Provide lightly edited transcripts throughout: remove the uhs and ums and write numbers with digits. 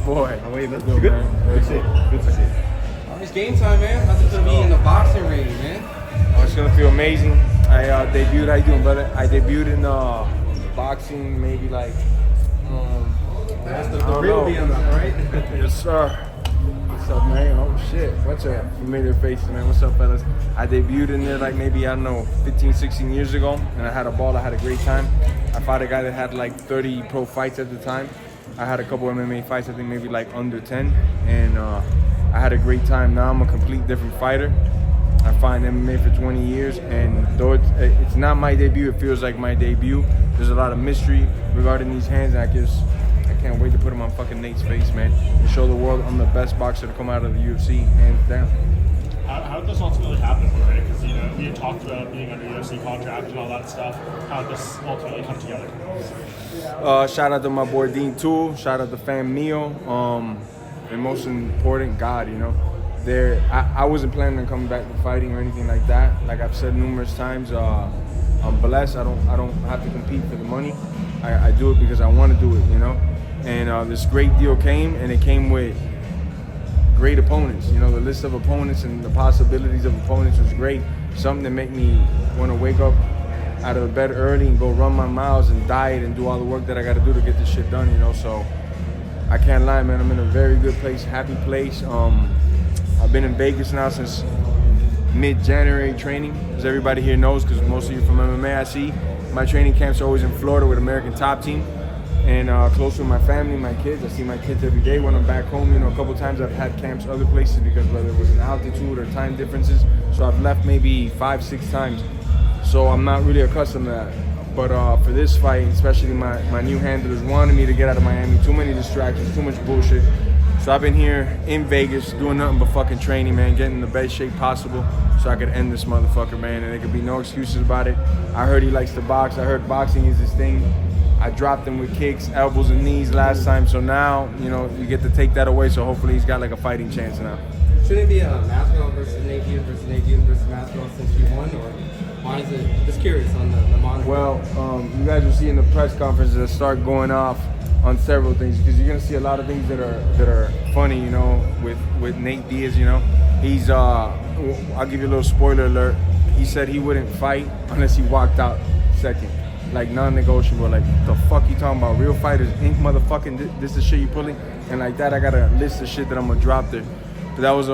boy. How are you? Good. Good, Good. man. Good to see you. Good to see you. It's game time, man. How's it gonna be in the boxing ring, man? Oh, it's gonna feel amazing. I debuted. How you doing, brother? I debuted in boxing maybe like. That's the real BMF, right? Yes, sir. What's up, man? Oh shit. What's up? Familiar faces, man. What's up, fellas? I debuted in there like maybe, I don't know, 15, 16 years ago, and I had a ball. I had a great time. I fought a guy that had like 30 pro fights at the time. I had a couple MMA fights, I think maybe like under 10, and I had a great time. Now I'm a complete different fighter. I fought in MMA for 20 years, and though it's not my debut, it feels like my debut. There's a lot of mystery regarding these hands, and I can't wait to put them on fucking Nate's face, man, and show the world I'm the best boxer to come out of the UFC, hands down. How did this ultimately happen for you, right? Because, you know, we had talked about being under UFC contract and all that stuff. How did this ultimately come together? Shout out to my boy Dean Tool. Shout out to Fam Neo. And most important, God, you know. I wasn't planning on coming back to fighting or anything like that. Like I've said numerous times, I'm blessed. I don't have to compete for the money. I do it because I want to do it, you know. And this great deal came, and it came with great opponents. You know, the list of opponents and the possibilities of opponents was great. Something that made me want to wake up out of bed early and go run my miles and diet and do all the work that I got to do to get this shit done, you know. So I can't lie, man. I'm in a very good place, happy place. I've been in Vegas now since mid-January training, as everybody here knows, because most of you from MMA I see. My training camps are always in Florida with American Top Team, and close with my family, my kids. I see my kids every day when I'm back home. You know, a couple times I've had camps other places because whether it was an altitude or time differences, so I've left maybe 5-6 times. So I'm not really accustomed to that. But for this fight, especially my new handlers wanted me to get out of Miami. Too many distractions, too much bullshit. So I've been here in Vegas doing nothing but fucking training, man, getting in the best shape possible so I could end this motherfucker, man, and there could be no excuses about it. I heard he likes to box. I heard boxing is his thing. I dropped him with kicks, elbows, and knees last time, so now, you know, you get to take that away, so hopefully he's got like a fighting chance now. Shouldn't it be a Masvidal versus Nate Diaz versus Masvidal since you won, or why is it? Just curious on the monitor. Well, you guys will see in the press conference that start going off on several things, because you're gonna see a lot of things that are funny, you know, with Nate Diaz. You know, he's I'll give you a little spoiler alert. He said he wouldn't fight unless he walked out second, like non-negotiable. Like, the fuck you talking about? Real fighters ain't motherfucking this is shit you pulling, and like that I got a list of shit that I'm gonna drop there. So that was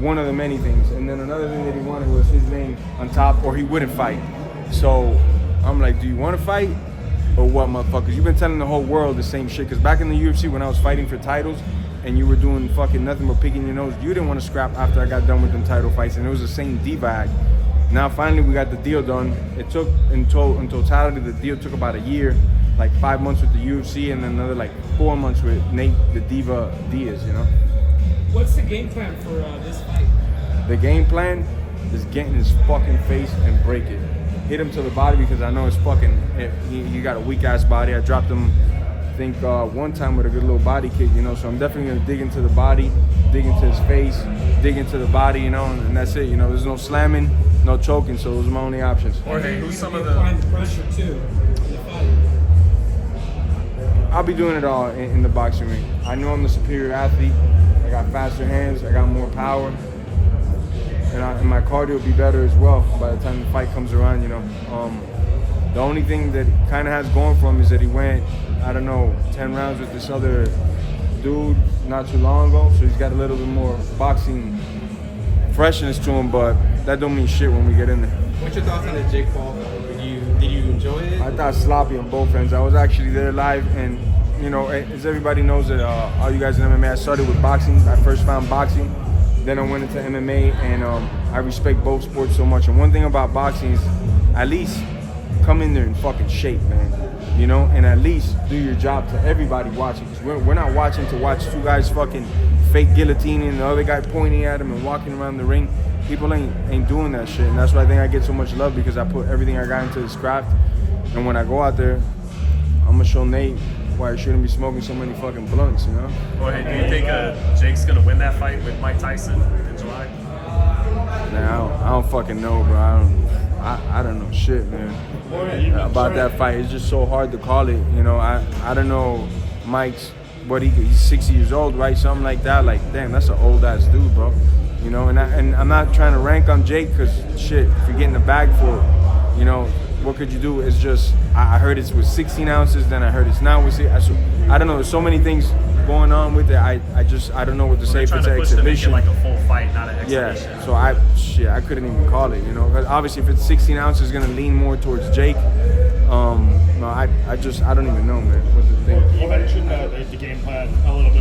one of the many things. And then another thing that he wanted was his name on top, or he wouldn't fight. So I'm like, do you want to fight? Or what, motherfuckers? You've been telling the whole world the same shit. Because back in the UFC, when I was fighting for titles, and you were doing fucking nothing but picking your nose, you didn't want to scrap after I got done with them title fights, and it was the same diva act. Now finally we got the deal done. It took, in totality, the deal took about a year, like 5 months with the UFC, and then another like 4 months with Nate the Diva Diaz, you know? What's the game plan for this fight? The game plan is get in his fucking face and break it. Hit him to the body, because I know it's fucking, he got a weak ass body. I dropped him, I think one time with a good little body kick, you know, so I'm definitely gonna dig into the body, dig into his face, dig into the body, you know, and that's it, you know. There's no slamming, no choking, so those are my only options. Jorge, who's some of Applying the... the pressure too in the fight. I'll be doing it all in the boxing ring. I know I'm the superior athlete. I got faster hands, I got more power. And my cardio will be better as well by the time the fight comes around, you know. The only thing that kind of has going for him is that he went, I don't know, 10 rounds with this other dude not too long ago, so he's got a little bit more boxing freshness to him, but that don't mean shit when we get in there. What's your thoughts on the Jake Paul? Did you enjoy it? I thought sloppy on both ends. I was actually there live, and you know, as everybody knows that all you guys in MMA, I started with boxing. I first found boxing. Then I went into MMA, and I respect both sports so much. And one thing about boxing is at least come in there in fucking shape, man. You know, and at least do your job to everybody watching. Because we're not watching to watch two guys fucking fake guillotining and the other guy pointing at him and walking around the ring. People ain't doing that shit. And that's why I think I get so much love, because I put everything I got into this craft. And when I go out there, I'm going to show Nate why I shouldn't be smoking so many fucking blunts, you know? Jorge, do you think Jake's going to win that fight with Mike Tyson in July? Nah, I don't fucking know, bro. I don't know shit, man. About that fight. It's just so hard to call it, you know. I don't know Mike's he's 60 years old, right? Something like that. Like, damn, that's an old ass dude, bro. You know, and I'm not trying to rank on Jake because shit, if you're getting the bag for it, you know, what could you do? It's just I heard it's with 16 ounces, then I heard it's now with I don't know. There's so many things going on with it. I don't know what to say. If it's an exhibition, like a full fight, not an exhibition. yeah. So I couldn't even call it. You know, 'cause obviously if it's 16 ounces, it's gonna lean more towards Jake. No, I don't even know, man. What to think. You mentioned the game plan a little bit.